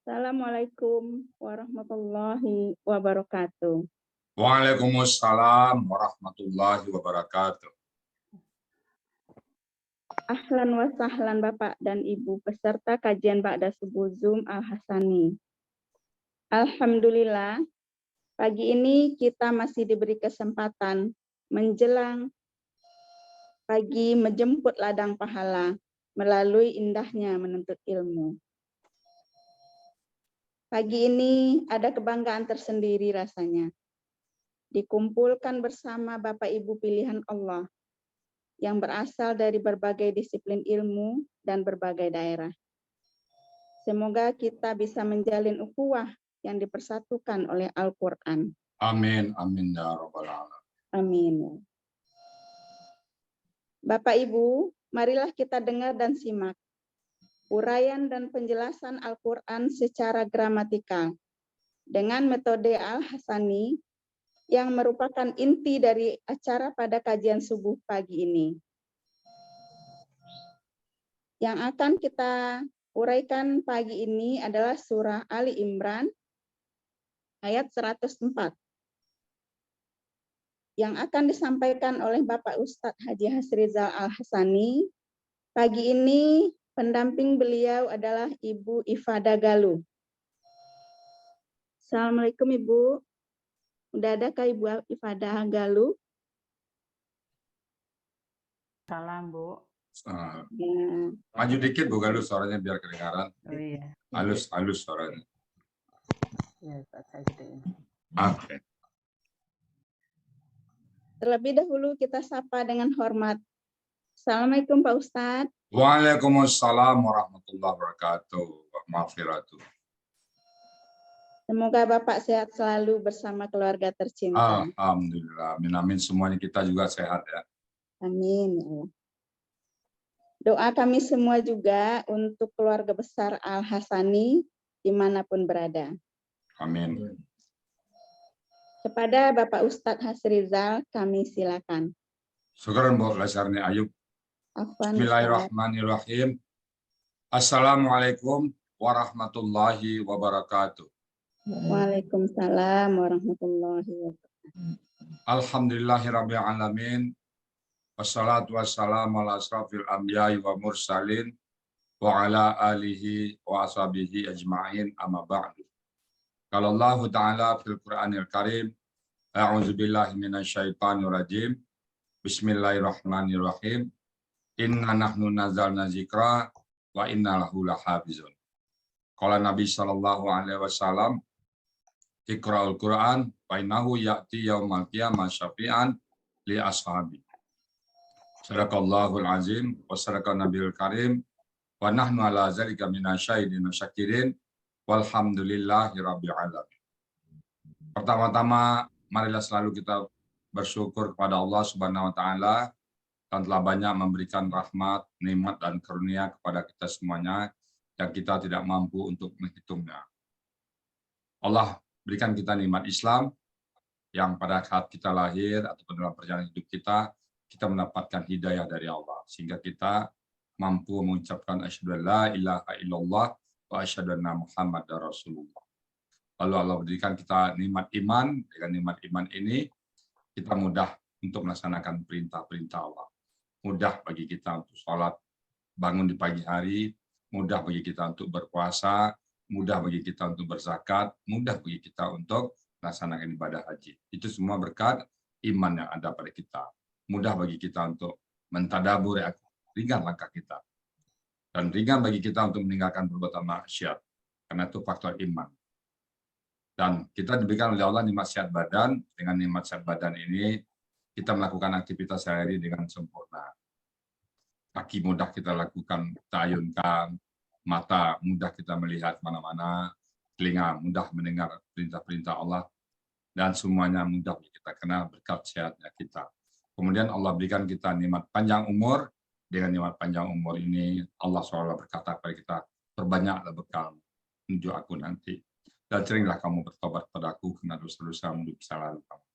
Assalamualaikum warahmatullahi wabarakatuh. Waalaikumsalam warahmatullahi wabarakatuh. Ahlan wa sahlan Bapak dan Ibu peserta kajian Ba'da Subuh Zoom Al-Hasani. Alhamdulillah, pagi ini kita masih diberi kesempatan menjelang pagi menjemput ladang pahala melalui indahnya menuntut ilmu. Pagi ini ada kebanggaan tersendiri rasanya. Dikumpulkan bersama Bapak Ibu pilihan Allah yang berasal dari berbagai disiplin ilmu dan berbagai daerah. Semoga kita bisa menjalin ukhuwah yang dipersatukan oleh Al-Quran. Amin, amin ya rabbal alamin. Amin. Bapak Ibu, marilah kita dengar dan simak uraian dan penjelasan Al-Quran secara gramatikal dengan metode Al-Hasani yang merupakan inti dari acara pada kajian subuh pagi ini. Yang akan kita uraikan pagi ini adalah surah Ali Imran ayat 104 yang akan disampaikan oleh Bapak Ustadz Haji Hasrizal Al-Hasani. Pagi ini pendamping beliau adalah Ibu Ifada Galuh. Assalamualaikum Ibu. Udah adakah Ibu Ifada Galuh? Salam, Bu. Ya. Maju dikit Bu Galuh suaranya biar kedengaran. Oh iya. Halus suaranya. Ya, saya gedein. Oke. Terlebih dahulu kita sapa dengan hormat. Assalamualaikum Pak Ustadz. Waalaikumsalam warahmatullahi wabarakatuh. Maghfiratuh. Semoga Bapak sehat selalu bersama keluarga tercinta. Alhamdulillah. Amin amin semuanya kita juga sehat ya. Amin. Ya Allah. Doa kami semua juga untuk keluarga besar Al-Hasani dimanapun berada. Amin. Kepada Bapak Ustadz Hasrizal kami silakan. Syukran Bu Lasarni Ayub. Afwan, Bismillahirrahmanirrahim. Assalamualaikum warahmatullahi wabarakatuh. Waalaikumsalam warahmatullahi wabarakatuh. Alhamdulillahirabbil alamin. Wassalatu wassalamu ala asrafil anbiya'i wa mursalin wa ala alihi wa ashabihi ajma'in amma ba'du. Qala Allah Ta'ala fil Qur'anil Karim, a'udzu billahi minasyaitonir rajim. Bismillahirrahmanirrahim. Inna nahnu nazzalna dzikra wa inna lahu lahafizun. Qala Nabi sallallahu alaihi wasallam, Iqra'ul Qur'an fa innahu ya'ti yaumal qiyamah syafi'an li ashabi. Sadaqallahul azim wa sadaqan nabiyul karim wa nahnu ala zalika minasyahidin syakirin walhamdulillahi rabbil alamin. Pertama-tama marilah selalu kita bersyukur kepada Allah Subhanahu wa taala yang telah banyak memberikan rahmat, nikmat dan karunia kepada kita semuanya yang kita tidak mampu untuk menghitungnya. Allah berikan kita nikmat Islam yang pada saat kita lahir ataupun dalam perjalanan hidup kita mendapatkan hidayah dari Allah sehingga kita mampu mengucapkan asyhadu alla ilaha illallah wa asyhadu anna muhammadar rasulullah. Lalu Allah berikan kita nikmat iman. Dengan nikmat iman ini kita mudah untuk melaksanakan perintah-perintah Allah. Mudah bagi kita untuk sholat, bangun di pagi hari, mudah bagi kita untuk berpuasa, mudah bagi kita untuk berzakat, mudah bagi kita untuk melaksanakan ibadah haji. Itu semua berkat iman yang ada pada kita. Mudah bagi kita untuk mentadabur, ringan langkah kita. Dan ringan bagi kita untuk meninggalkan perbuatan maksiat. Karena itu faktor iman. Dan kita diberikan oleh Allah nikmat sehat badan. Dengan nikmat sehat badan ini, kita melakukan aktivitas sehari dengan sempurna. Kaki mudah kita lakukan, kita ayunkan. Mata mudah kita melihat mana-mana. Telinga mudah mendengar perintah-perintah Allah. Dan semuanya mudah kita kenal berkat sehatnya kita. Kemudian Allah berikan kita nikmat panjang umur. Dengan nikmat panjang umur ini, Allah SWT berkata kepada kita, perbanyaklah bekal menuju aku nanti. Dan seringlah kamu bertobat padaku karena dosa-dosa menuju kesalahan kamu.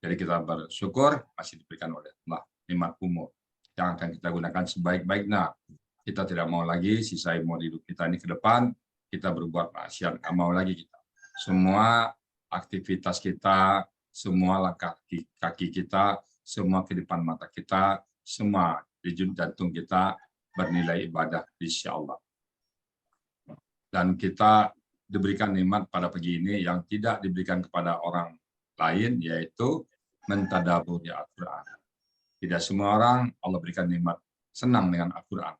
Jadi kita bersyukur masih diberikan oleh Allah nikmat umur yang akan kita gunakan sebaik-baiknya. Kita tidak mau lagi sisa umur hidup kita ini ke depan kita berbuat maksiat, nggak mau lagi kita. Semua aktivitas kita, semua langkah kaki kita, semua kehidupan mata kita, semua di jantung kita bernilai ibadah insya Allah. Dan kita diberikan nikmat pada pagi ini yang tidak diberikan kepada orang lain, yaitu mentadabur di Al-Quran. Tidak semua orang Allah berikan nikmat senang dengan Al-Quran.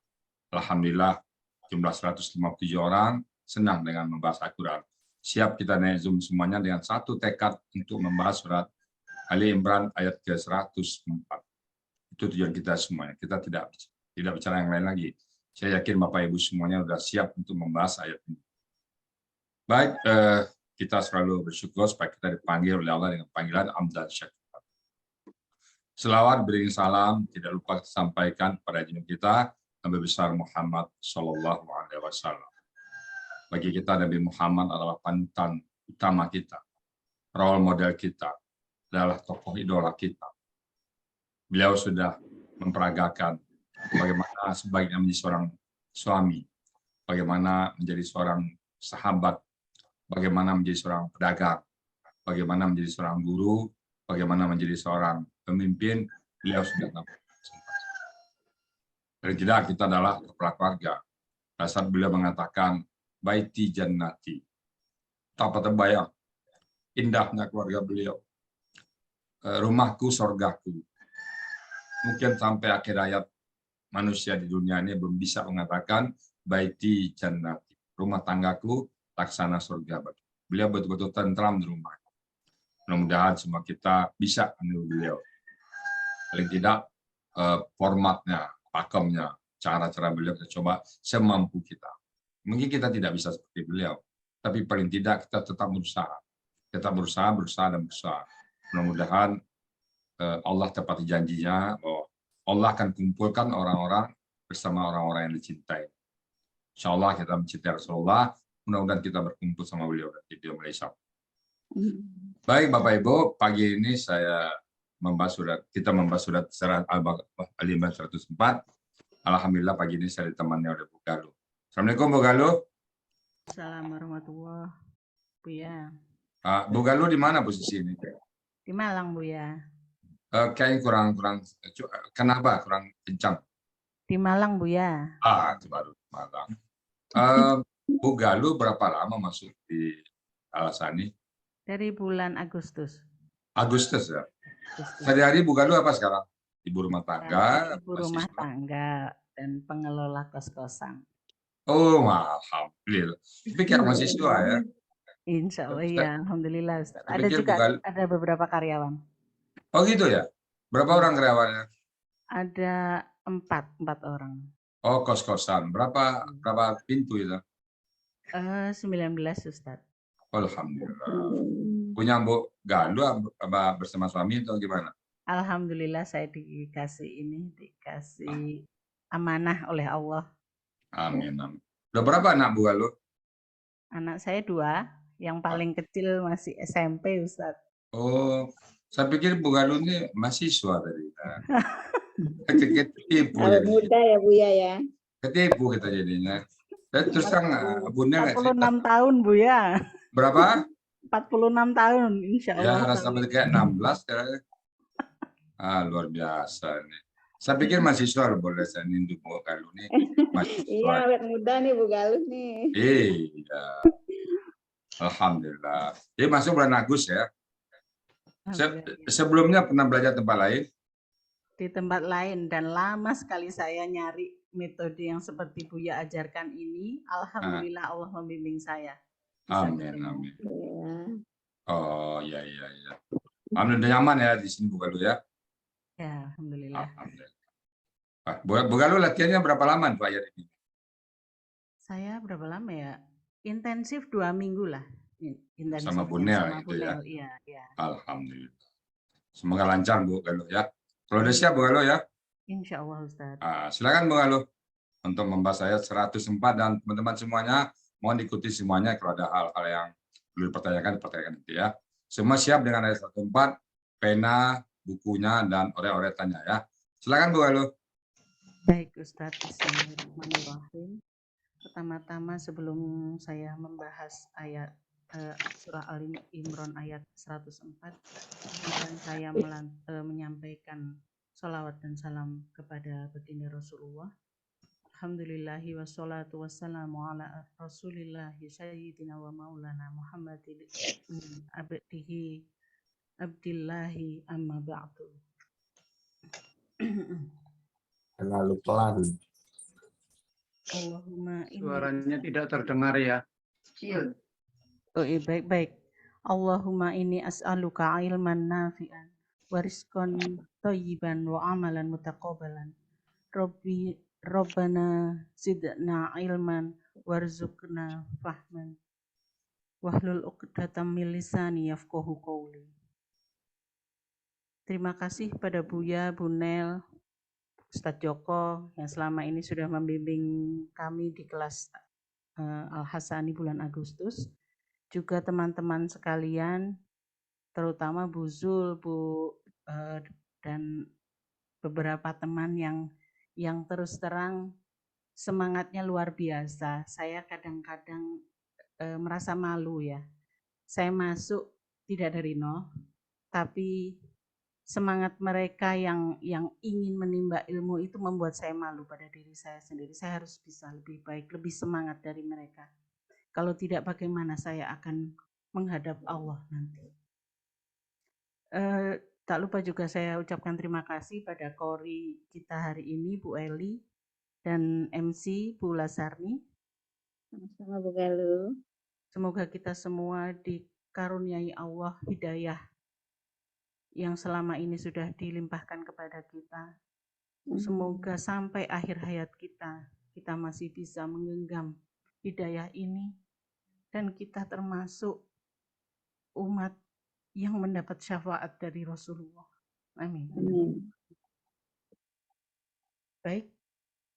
Alhamdulillah jumlah 157 orang senang dengan membahas Al-Quran. Siap kita naik Zoom semuanya dengan satu tekad untuk membahas surat Ali Imran ayat ke-104. Itu tujuan kita semuanya. Kita tidak bicara yang lain lagi. Saya yakin Bapak Ibu semuanya sudah siap untuk membahas ayat ini. Baik, kita selalu bersyukur supaya kita dipanggil oleh Allah dengan panggilan Amdan Syakur. Selawat beriring salam tidak lupa kita sampaikan kepada junjungan kita Nabi besar Muhammad Shallallahu Alaihi Wasallam. Bagi kita Nabi Muhammad adalah panutan utama kita, role model kita, adalah tokoh idola kita. Beliau sudah memperagakan bagaimana sebaiknya menjadi seorang suami, bagaimana menjadi seorang sahabat, bagaimana menjadi seorang pedagang, bagaimana menjadi seorang guru, bagaimana menjadi seorang pemimpin. Beliau sudah nampak. Dan tidak, kita adalah kepala keluarga. Pada saat beliau mengatakan, Baiti Jannati. Tak terbayang indahnya keluarga beliau. Rumahku, sorgaku. Mungkin sampai akhir hayat manusia di dunia ini belum bisa mengatakan Baiti Jannati. Rumah tanggaku, laksana surga. Beliau betul-betul tentram di rumah. Mudah-mudahan semua kita bisa meniru beliau. Paling tidak formatnya, pakemnya, cara-cara beliau kita coba semampu kita. Mungkin kita tidak bisa seperti beliau, tapi paling tidak kita tetap berusaha. Kita berusaha dan berusaha. Mudah-mudahan Allah tepati janjinya bahwa Allah akan kumpulkan orang-orang bersama orang-orang yang dicintai. Insya Allah kita mencintai Rasulullah, mudah-mudahan kita berkumpul sama beliau di Malaysia. Baik Bapak Ibu, pagi ini kita membahas surat Al-Imran 104. Alhamdulillah pagi ini saya ditemani oleh Bu Galuh. Assalamualaikum Bu Galuh. Assalamualaikum warahmatullahi wabarakatuh. Buya. Bu Galuh di mana posisi ini? Di Malang, Buya. Kayaknya kurang kenapa kurang kencang? Di Malang, Buya. Itu baru Malang. Bu Galuh berapa lama masuk di Al-Asani? Dari bulan Agustus. Agustus ya. Sehari-hari Bu Galuh apa sekarang? Ibu rumah tangga. Ibu rumah tangga dan pengelola kos-kosan. Oh, alhamdulillah. Tapi kayak mahasiswa ya. Insya Allah ya, alhamdulillah Ustaz. Ada Pikir juga bukan- ada beberapa karyawan. Oh gitu ya? Berapa orang karyawannya? Ada empat orang. Oh, kos-kosan. Berapa pintu itu? 19 Ustaz. Alhamdulillah. Punya Bu Galuh apa bersama suami atau gimana? Alhamdulillah saya dikasih amanah oleh Allah. Amin. Udah berapa anak Bu Galuh? Anak saya 2, yang paling kecil masih SMP Ustaz. Oh, saya pikir Bu Galuh ini mahasiswa tadi. Ketipu Awet jadi. muda ya Buya ya. Ketipu kita jadinya. Terus terang Bunda nggak cerita. 46 tahun Bu ya. Berapa? 46 tahun insya Ya, Allah. sampai kayak 16 kayaknya. Luar biasa nih. Saya pikir mahasiswa boleh saya nindu Bu Galuh nih. Mahasiswa. Iya, awet muda nih Bu Galuh nih. Iya. Alhamdulillah. Jadi masuk bulan Agustus ya. Sebelumnya pernah belajar tempat lain? Di tempat lain dan lama sekali saya nyari metode yang seperti Buya ajarkan ini. Alhamdulillah Allah membimbing saya. Amin, amin. Iya. Oh, iya. Alhamdulillah nyaman ya di sini Bu Galuh ya. Ya, alhamdulillah. Alhamdulillah. Bu Galuh latihannya berapa lama Pak ayat ini? Saya berapa lama ya? Intensif 2 minggu lah. Intensif Sama Bu Nel gitu ya. Iya. Alhamdulillah. Semoga lancar Bu Galuh ya. Kalau udah siap Bu Galuh ya. Insya Allah Ustaz. Silakan Bu Galuh untuk membahas ayat 104 dan teman-teman semuanya mohon ikuti semuanya kalau ada hal-hal yang perlu dipertanyakan nanti ya. Semua siap dengan ayat 104, pena, bukunya dan ore-oretannya ya. Silakan Bu Galuh. Baik Ustaz. Bismillahirrahmanirrahim. Pertama-tama sebelum saya membahas ayat surah Al-Imran ayat 104, izinkan saya menyampaikan sholawat dan salam kepada baginda Rasulullah. Alhamdulillahi wassalatu wassalamu ala rasulillahi sayyidina wa maulana Muhammadin abdillahi amma ba'du. Terlalu pelan. Allahumma inni Suaranya tidak terdengar ya. Oh, baik. Allahumma inni as'aluka ilman nafi'an wa rizqan thayyiban wa amalan mutaqabbalan. Rabbana zidna ilman warzuqna fahman wahlul 'uqdatam min lisani yafqahu qawli. Terima kasih pada Buya, Bu Nel, Ustadz Joko yang selama ini sudah membimbing kami di kelas Al-Hasani bulan Agustus. Juga teman-teman sekalian, terutama Bu Zul, dan beberapa teman yang terus terang semangatnya luar biasa. Saya kadang-kadang merasa malu ya. Saya masuk tidak dari nol, tapi semangat mereka yang ingin menimba ilmu itu membuat saya malu pada diri saya sendiri. Saya harus bisa lebih baik, lebih semangat dari mereka. Kalau tidak, bagaimana saya akan menghadap Allah nanti. Tak lupa juga saya ucapkan terima kasih pada Kori kita hari ini, Bu Eli, dan MC Bu Lasarni. Sama-sama Bu Galuh. Semoga kita semua dikaruniai Allah hidayah yang selama ini sudah dilimpahkan kepada kita. Semoga sampai akhir hayat kita masih bisa menggenggam hidayah ini dan kita termasuk umat yang mendapat syafaat dari Rasulullah. Amin. Amin. Baik,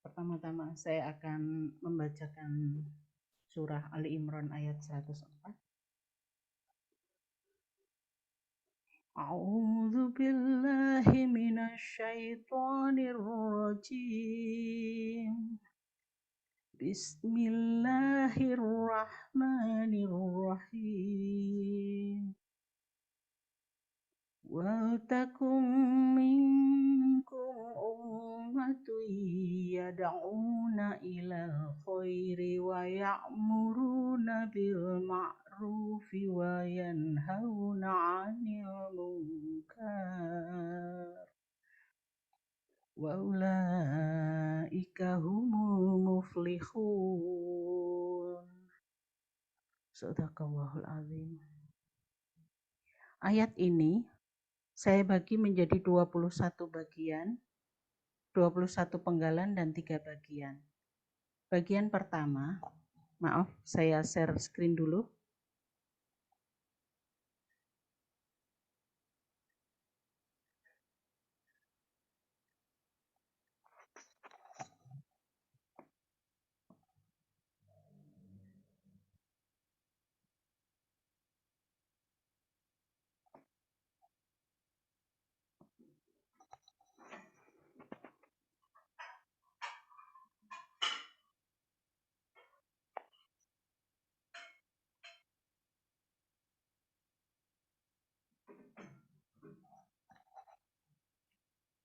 pertama-tama saya akan membacakan surah Ali Imran ayat 104. A'udzu billahi minasyaitonir rajim. Bismillahirrahmanirrahim. Wa takum minkum ummatun yad'una ilal khairi wa ya'muruna bil ma'rufi wa yanhauna 'anil munkar. Wa ulaika humul muflihun. Shadaqallahul azim. Ayat ini saya bagi menjadi 21 bagian, 21 penggalan dan 3 bagian. Bagian pertama, maaf saya share screen dulu.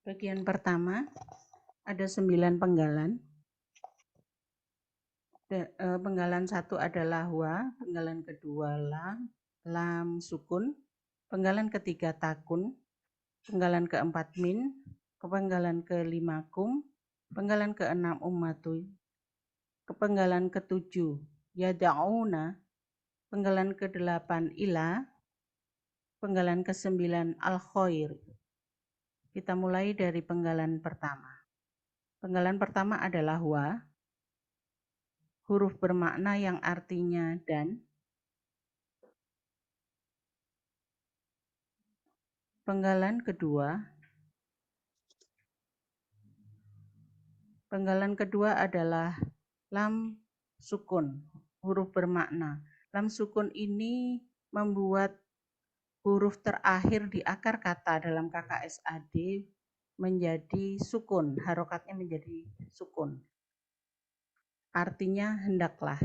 Bagian pertama ada 9 penggalan. Penggalan 1 adalah wa, penggalan kedua lam sukun, penggalan ketiga takun, penggalan keempat min, penggalan kelima kum, penggalan keenam ummatuy, penggalan ketujuh yada'una, penggalan ke-8 ila, penggalan ke-9 al-khair. Kita mulai dari penggalan pertama. Penggalan pertama adalah wa, huruf bermakna yang artinya dan. Penggalan kedua adalah lam sukun, huruf bermakna. Lam sukun ini membuat huruf terakhir di akar kata dalam KKSAD menjadi sukun, harokatnya menjadi sukun. artinya hendaklah.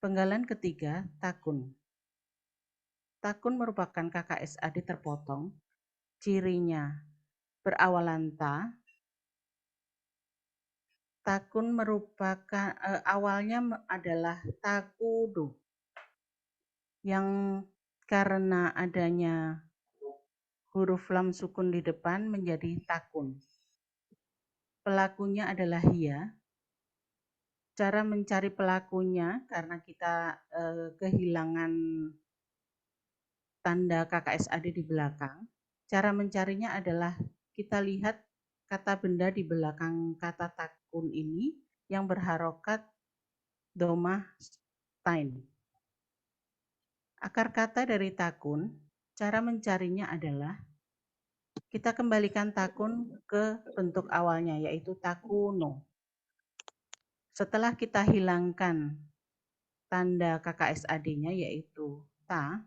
Penggalan ketiga, takun. Takun merupakan KKSAD terpotong, cirinya berawalan ta. Takun merupakan awalnya adalah takudu, yang karena adanya huruf lam sukun di depan menjadi takun. Pelakunya adalah hiya. Cara mencari pelakunya karena kita kehilangan tanda KKSAD di belakang. Cara mencarinya adalah kita lihat kata benda di belakang kata takun ini yang berharokat domah tain. Akar kata dari takun, cara mencarinya adalah kita kembalikan takun ke bentuk awalnya, yaitu takuno. Setelah kita hilangkan tanda KKSAD-nya, yaitu ta,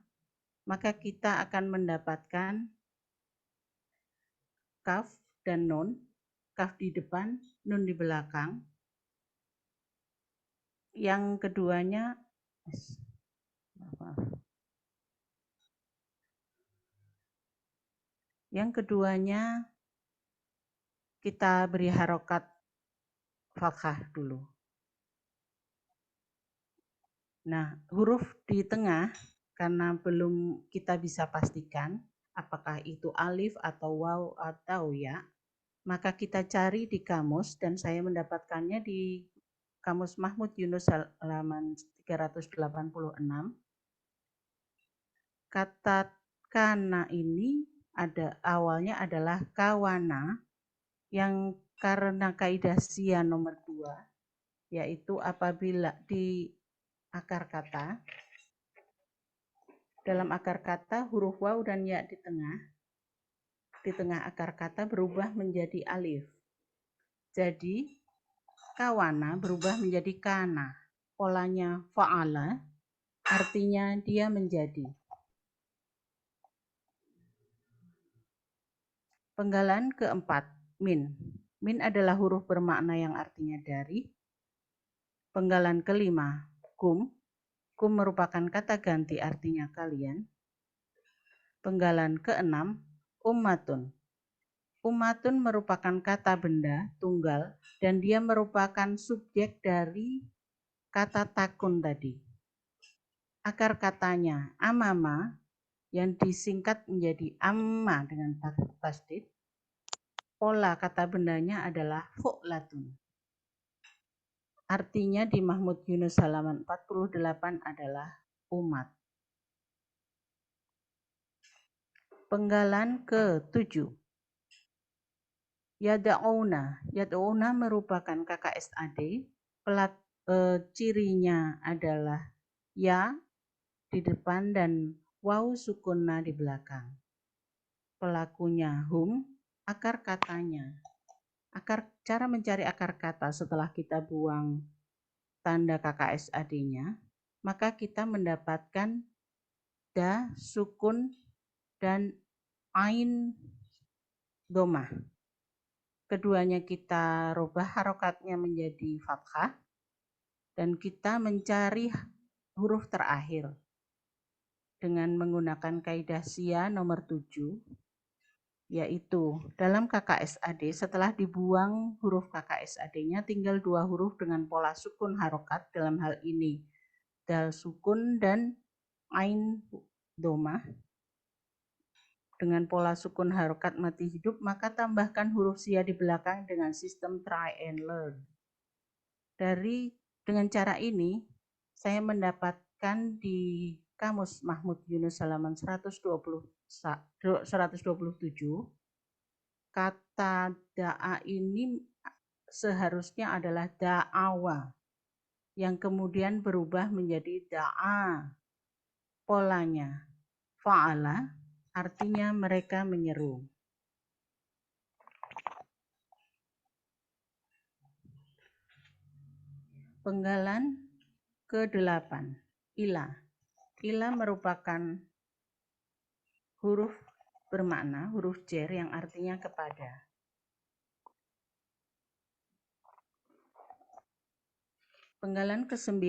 maka kita akan mendapatkan kaf dan nun, kaf di depan, nun di belakang. Yang keduanya, kita beri harokat fathah dulu. Nah, huruf di tengah, karena belum kita bisa pastikan apakah itu alif atau waw atau ya, maka kita cari di kamus, dan saya mendapatkannya di Kamus Mahmud Yunus halaman 386. Kata kana ini awalnya adalah kawana, yang karena kaidah sia nomor 2, yaitu apabila di akar kata, dalam akar kata huruf waw dan ya di tengah akar kata berubah menjadi alif. Jadi kawana berubah menjadi kana. Polanya fa'ala, artinya dia menjadi. Penggalan keempat, min. Min adalah huruf bermakna yang artinya dari. Penggalan kelima, kum. Kum merupakan kata ganti artinya kalian. Penggalan keenam, ummatun. Ummatun merupakan kata benda tunggal dan dia merupakan subjek dari kata takun tadi. Akar katanya amama yang disingkat menjadi amma dengan tasdid. Pola kata bendanya adalah fu'latun. Artinya di Mahmud Yunus halaman 48 adalah umat. Penggalan ke-7. Yada'una. Yada'una merupakan KKSAD. Cirinya adalah ya di depan dan waw sukunna di belakang. Pelakunya hum, akar katanya. Cara mencari akar kata setelah kita buang tanda KKSAD-nya, maka kita mendapatkan da, sukun, dan ain domah. Keduanya kita rubah harokatnya menjadi fathah, dan kita mencari huruf terakhir dengan menggunakan kaidah sia nomor 7, yaitu dalam KKSAD setelah dibuang huruf KKSAD-nya tinggal 2 huruf dengan pola sukun harokat, dalam hal ini dal sukun dan ain domah. Dengan pola sukun harokat mati hidup, maka tambahkan huruf sia di belakang dengan sistem try and learn. Dengan cara ini, saya mendapatkan di Kamus Mahmud Yunus halaman 127, kata da'a ini seharusnya adalah da'awa, yang kemudian berubah menjadi da'a. Polanya fa'ala, artinya mereka menyeru. Penggalan ke-8, ila. Ila merupakan huruf bermakna, huruf jer yang artinya kepada. Penggalan ke-9,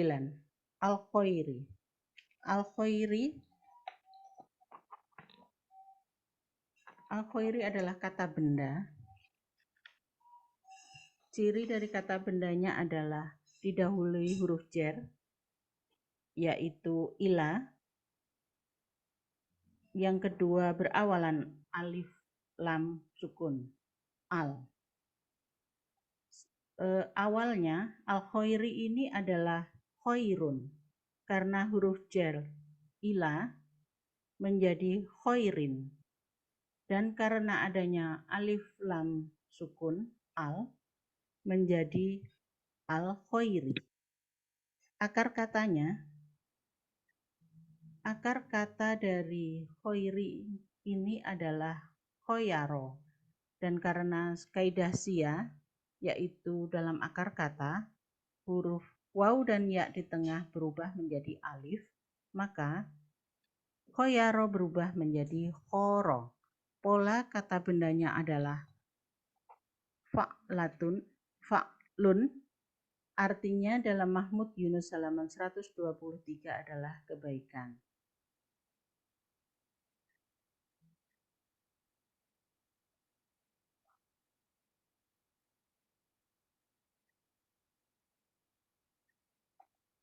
al-khairi. Al-khairi adalah kata benda. Ciri dari kata bendanya adalah didahului huruf jar, yaitu ila. Yang kedua berawalan alif lam sukun al. Awalnya al-khairi ini adalah khairun karena huruf jar ila menjadi khairin, dan karena adanya alif lam sukun al menjadi al-khairi. Akar kata dari khairi ini adalah khoyaro, dan karena kaidah sia, yaitu dalam akar kata huruf waw dan ya di tengah berubah menjadi alif, maka khoyaro berubah menjadi khoro. Pola kata bendanya adalah fa'lun, artinya dalam Mahmud Yunus halaman 123 adalah kebaikan.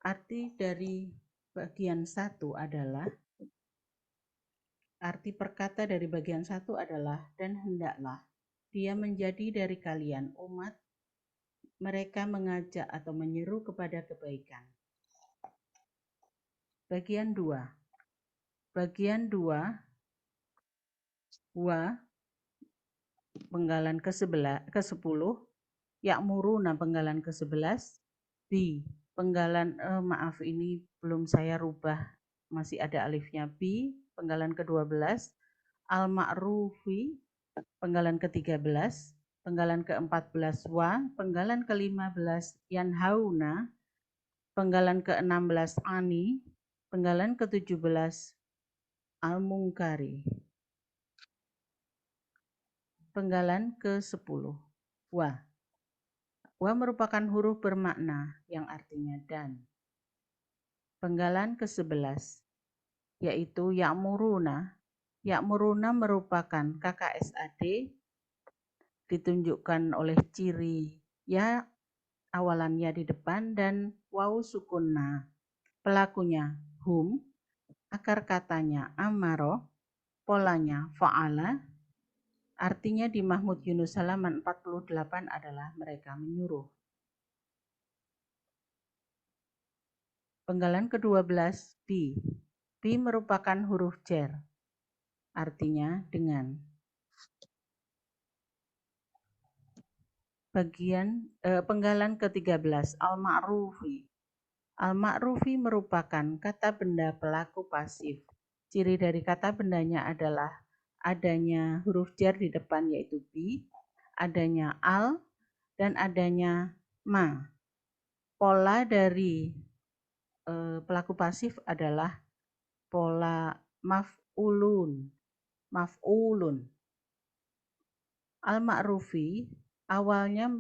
Arti dari bagian 1 adalah, arti perkata dari bagian 1 adalah, dan hendaklah dia menjadi dari kalian umat, mereka mengajak atau menyeru kepada kebaikan. Bagian 2. Wa, penggalan ke-10, ya'muruna penggalan ke-11, bi, penggalan ini belum saya rubah, masih ada alifnya, bi, penggalan ke-12, al-ma'rufi, penggalan ke-13, penggalan ke-14, wa, penggalan ke-15, yanhauna, penggalan ke-16, ani, penggalan ke-17, al-mungkari. Penggalan ke-10, wa. Wa merupakan huruf bermakna yang artinya dan. Penggalan ke-11, yaitu ya'muruna. Ya'muruna merupakan KKSAD, ditunjukkan oleh ciri ya, awalan ya di depan, dan waw sukunna. Pelakunya hum, akar katanya amaro, polanya fa'ala, artinya di Mahmud Yunus halaman 48 adalah mereka menyuruh. Penggalan ke-12, bi. Bi merupakan huruf jar, artinya dengan. Penggalan ke-13, al-ma'rufi. Al-ma'rufi merupakan kata benda pelaku pasif. Ciri dari kata bendanya adalah adanya huruf jar di depan, yaitu bi, adanya al, dan adanya ma. Pola dari pelaku pasif adalah pola maf'ulun. Al-ma'rufi awalnya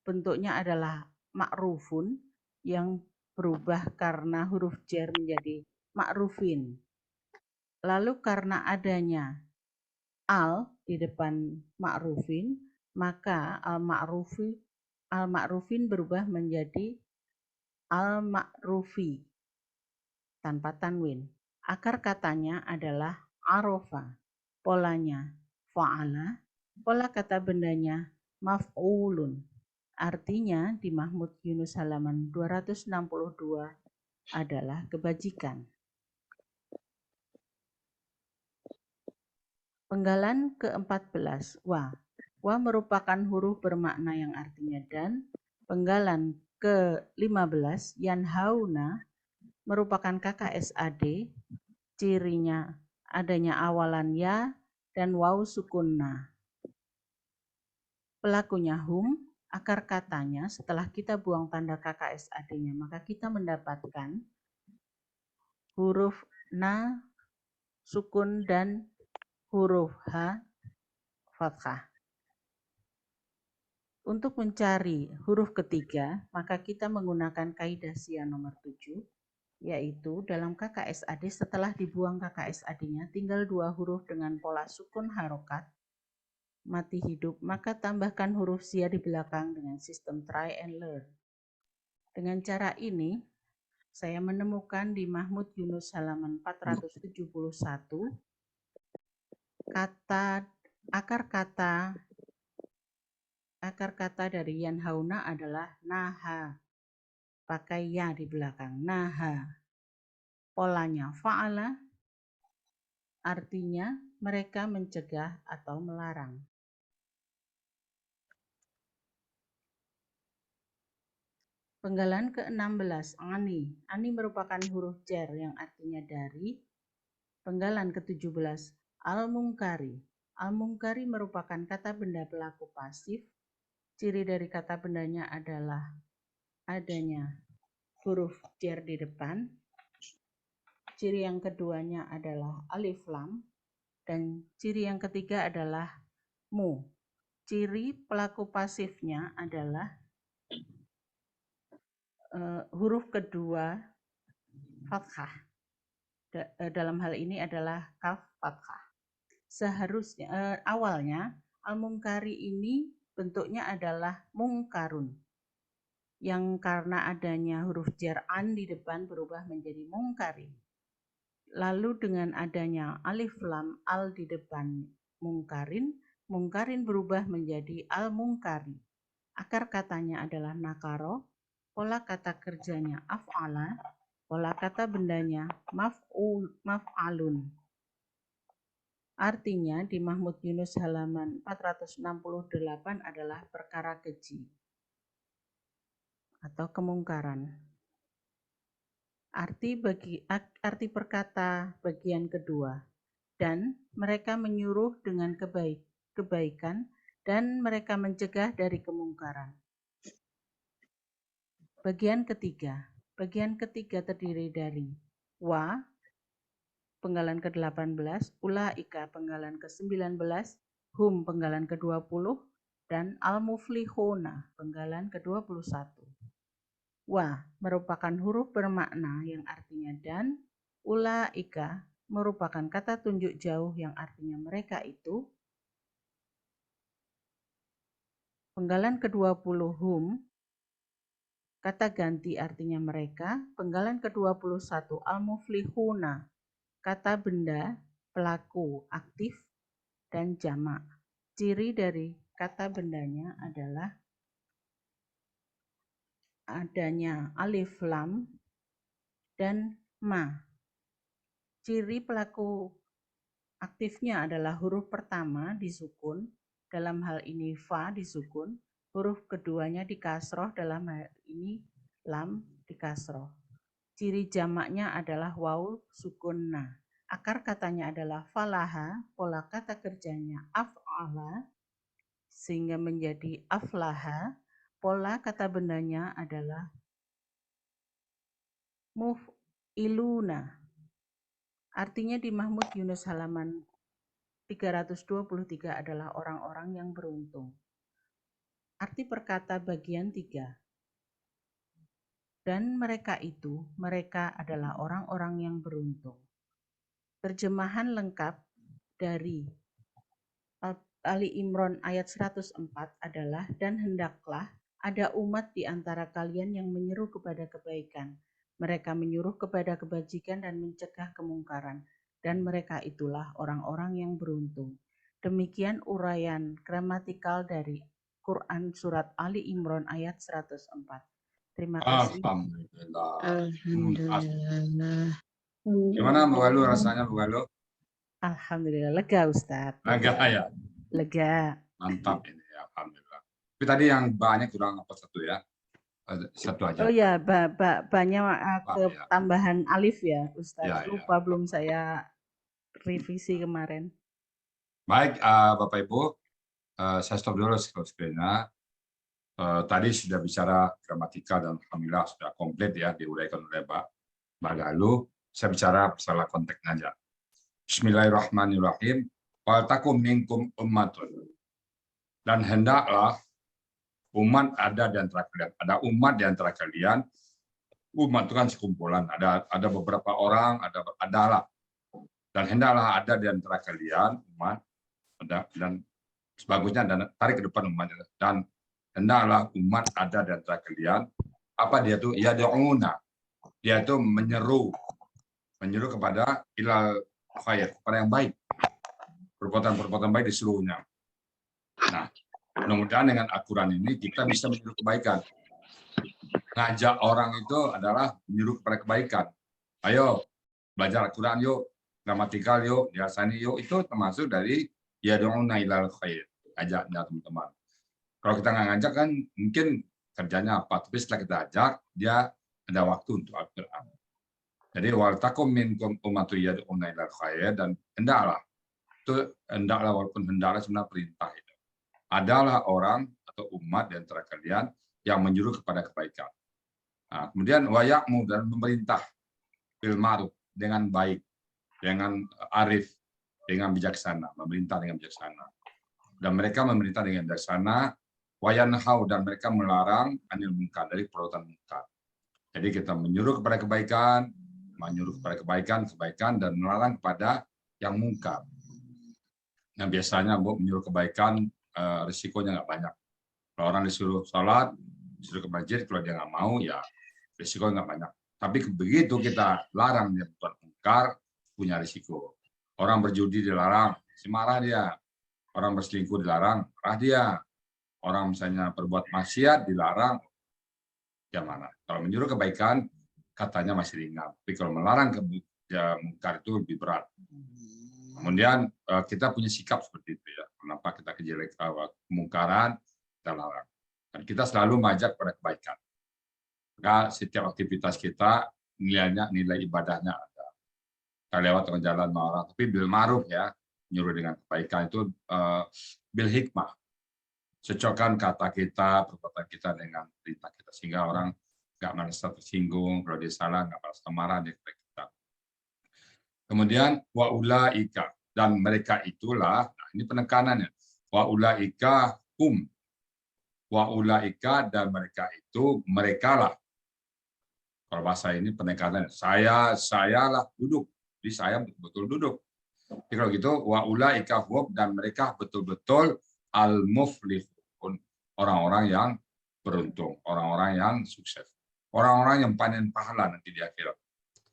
bentuknya adalah ma'rufun yang berubah karena huruf jar menjadi ma'rufin. Lalu karena adanya al di depan ma'rufin, maka al-ma'rufin berubah menjadi al-ma'rufi tanpa tanwin. Akar katanya adalah arofa, polanya fa'ala, pola kata bendanya maf'ulun. Artinya di Mahmud Yunus halaman 262 adalah kebajikan. Penggalan ke-14, wa. Wa merupakan huruf bermakna yang artinya dan. Penggalan ke-15, yanhauna, merupakan KKSAD, cirinya adanya awalan ya dan waw sukunna. Pelakunya hum, akar katanya setelah kita buang tanda KKSAD-nya, maka kita mendapatkan huruf na, sukun, dan huruf ha, fathah. Untuk mencari huruf ketiga, maka kita menggunakan kaidah SIA nomor 7, yaitu dalam KKSAD setelah dibuang KKSAD-nya tinggal 2 huruf dengan pola sukun harokat mati hidup, maka tambahkan huruf SIA di belakang dengan sistem try and learn. Dengan cara ini, saya menemukan di Mahmud Yunus halaman 471 akar kata dari yanhauna adalah naha, pakai ya di belakang, naha. Polanya fa'ala, artinya mereka mencegah atau melarang. Penggalan ke-16, ani. Ani merupakan huruf jar yang artinya dari. Penggalan ke-17, al-mungkari. Al-mungkari merupakan kata benda pelaku pasif. Ciri dari kata bendanya adalah adanya huruf jar di depan. Ciri yang keduanya adalah alif lam. Dan ciri yang ketiga adalah mu. Ciri pelaku pasifnya adalah huruf kedua fathah. Dalam hal ini adalah kaf fathah. Seharusnya awalnya al-mungkari ini bentuknya adalah mungkarun, yang karena adanya huruf jar an di depan berubah menjadi mungkari. Lalu dengan adanya alif lam al di depan mungkarin, mungkarin berubah menjadi al-mungkari. Akar katanya adalah nakaro, pola kata kerjanya af'ala, pola kata bendanya maf'alun. Artinya di Mahmud Yunus halaman 468 adalah perkara keji atau kemungkaran. Arti perkata bagian kedua, dan mereka menyuruh dengan kebaikan dan mereka mencegah dari kemungkaran. Bagian ketiga terdiri dari wa, penggalan ke-18, ulaika, penggalan ke-19, hum, penggalan ke-20, dan al-muflihuna, penggalan ke-21. Wa merupakan huruf bermakna yang artinya dan, ulaika merupakan kata tunjuk jauh yang artinya mereka itu. Penggalan ke-20 hum, kata ganti artinya mereka. Penggalan ke-21 al-muflihuna, kata benda pelaku aktif dan jamak. Ciri dari kata bendanya adalah adanya alif lam dan ma. Ciri pelaku aktifnya adalah huruf pertama disukun, dalam hal ini fa disukun, huruf keduanya dikasroh, dalam hal ini lam dikasroh. Ciri jamaknya adalah waw sukun na. Akar katanya adalah falaha, pola kata kerjanya af'ala, sehingga menjadi aflaha. Pola kata bendanya adalah muf'iluna. Artinya di Mahmud Yunus halaman 323 adalah orang-orang yang beruntung. Arti perkata bagian 3. Dan mereka adalah orang-orang yang beruntung. Terjemahan lengkap dari Ali Imran ayat 104 adalah, dan hendaklah ada umat di antara kalian yang menyeru kepada kebaikan. Mereka menyuruh kepada kebajikan dan mencegah kemungkaran. Dan mereka itulah orang-orang yang beruntung. Demikian uraian gramatikal dari Quran surat Ali Imran ayat 104. Terima kasih. Alhamdulillah. Alhamdulillah. Gimana Bu Galuh rasanya Bu Galuh? Alhamdulillah, lega Ustadz. Lega ya? Lega. Mantap ini ya, alhamdulillah. Tapi tadi yang banyak kurang apa satu ya? Satu aja. Oh ya, banyak ya. tambahan alif ya Ustadz. Ya, Lupa ya. belum saya revisi kemarin. Baik Bapak Ibu, saya stop dulu screen-nya. Tadi sudah bicara gramatika dan alhamdulillah sudah komplit ya, diuraikan oleh Mbak Galuh. Saya bicara masalah konteksnya aja. Bismillahirrahmanirrahim. Wal takum minkum ummatun. Dan hendaklah Umat ada di antara kalian. Ada umat di antara kalian. Umat itu kan sekumpulan. Ada beberapa orang, adalah. Dan hendaklah ada di antara kalian umat, dan sebagusnya, dan tarik ke depan umat. Dan hendaklah umat ada di antara kalian. Apa dia tuh? Ya do'una. Dia itu menyeru kepada ilal khair, kepada yang baik. Perbuatan-perbuatan baik di seluruhnya. Nah, mudah-mudahan dengan Al-Quran ini kita bisa menyeru kebaikan. Ngajak orang itu adalah menyeru kepada kebaikan. Ayo, belajar Al-Quran yuk, gramatikal yuk, yasani yuk, itu termasuk dari yad'una ilal khair, ajaknya teman-teman. Kalau kita nggak ngajak kan mungkin kerjanya apa, tapi setelah kita ajak, dia ada waktu untuk Al-Quran. Jadi wal takum minkum ummatun yad'una ilal khair, dan hendaklah walaupun hendaklah sebenarnya perintah itu. Adalah orang atau umat di antara kalian yang menyuruh kepada kebaikan. Nah, kemudian wayakmu, dan memerintah bil ma'ruf, dengan baik, dengan arif, dengan bijaksana, memerintah dengan bijaksana. Dan mereka memerintah dengan bijaksana, wayanhau, dan mereka melarang anil munkar, dari perbuatan munkar. Jadi kita menyuruh kepada kebaikan, dan melarang kepada yang munkar. Nah, biasanya menyuruh kebaikan risikonya nggak banyak. Kalau orang disuruh sholat, disuruh ke masjid, kalau dia nggak mau, ya risiko nggak banyak. Tapi begitu kita larang dia berbuat munkar, punya risiko. Orang berjudi dilarang, marah dia. Orang berselingkuh dilarang, marah dia. Orang misalnya berbuat maksiat dilarang, ya mana? Kalau menyuruh kebaikan, katanya masih ringan. Tapi kalau melarang munkar itu lebih berat. Kemudian kita punya sikap seperti itu ya. Kenapa kita kemungkaran, kita larang. Dan kita selalu mengajak pada kebaikan. Maka setiap aktivitas kita nilai ibadahnya ada. Kita lewat dengan jalan marah, tapi bil ma'ruf ya, nyuruh dengan kebaikan itu bil hikmah. Cocokkan kata kita, perbuatan kita dengan perintah kita, sehingga orang nggak merasa tersinggung, kalau dia salah nggak merasa marah dia kepada kita. Kemudian waulaika, dan mereka itulah, nah ini penekanannya, waulaika waulaika, dan mereka itu, merekalah. Kalau bahasa ini penekanan, sayalah duduk, jadi saya betul duduk. Jadi kalau gitu waulaika hum, dan mereka betul-betul al-muflihun, orang-orang yang beruntung, orang-orang yang sukses, orang-orang yang panen pahala nanti di akhirat.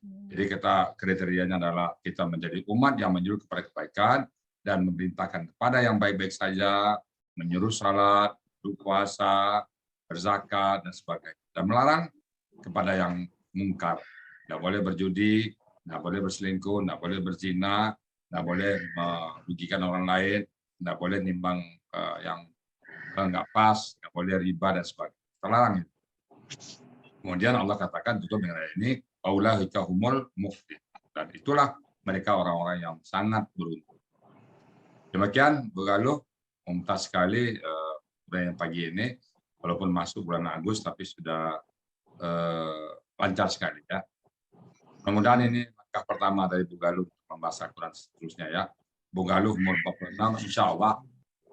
Jadi kita kriterianya adalah kita menjadi umat yang menyuruh kepada kebaikan dan memerintahkan kepada yang baik-baik saja, menyuruh salat, berpuasa, berzakat, dan sebagainya. Dan melarang kepada yang mungkar. Tidak boleh berjudi, tidak boleh berselingkuh, tidak boleh berzina, tidak boleh merugikan orang lain, tidak boleh nimbang yang nggak pas, nggak boleh riba, dan sebagainya. Terlarang itu. Kemudian Allah katakan tutup dengan ayat ini, aulaika humul muflih, dan itulah mereka orang-orang yang sangat beruntung. Demikian Bu Galuh, mumtaz sekali yang pagi ini, walaupun masuk bulan Agustus tapi sudah lancar sekali ya. Mudah-mudahan ini langkah pertama dari Bu Galuh membahas Al-Quran seterusnya ya. Bu Galuh umur 46, insya Allah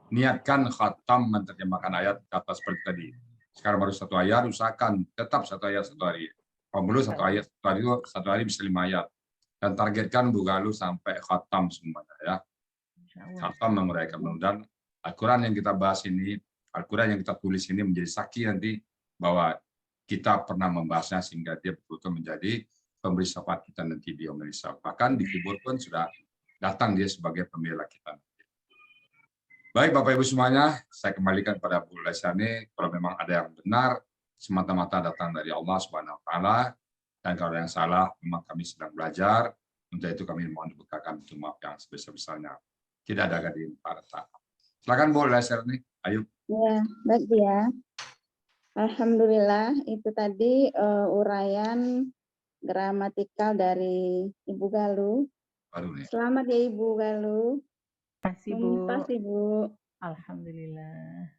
niatkan khatam menerjemahkan ayat kata seperti tadi. Sekarang baru 1 ayat, usahakan tetap 1 ayat 1 hari. Kalau belum 1 ayat 1 hari bisa 5 ayat. Dan targetkan Bu Galuh sampai khatam semuanya ya. Khatam menguraikan. Dan Al-Quran yang kita bahas ini, Al-Quran yang kita tulis ini menjadi saksi nanti bahwa kita pernah membahasnya sehingga dia betul-betul menjadi pemberi syafaat kita nanti di yaumil hisab. Bahkan di kubur pun sudah datang dia sebagai pembela kita. Baik Bapak Ibu semuanya, saya kembalikan pada Bu Lesyani. Kalau memang ada yang benar, semata-mata datang dari Allah Subhanahu Wa Taala. Dan kalau yang salah, memang kami sedang belajar. Untuk itu kami mohon dibukakan untuk maaf yang sebesar-besarnya. Tidak ada gading para tak. Silakan Bu Lesyani, ayo. Ya, baik ya. Alhamdulillah, itu tadi uraian gramatikal dari Ibu Galuh. Selamat ya Ibu Galuh. Terima kasih Bu. Mumtaz Ibu. Alhamdulillah.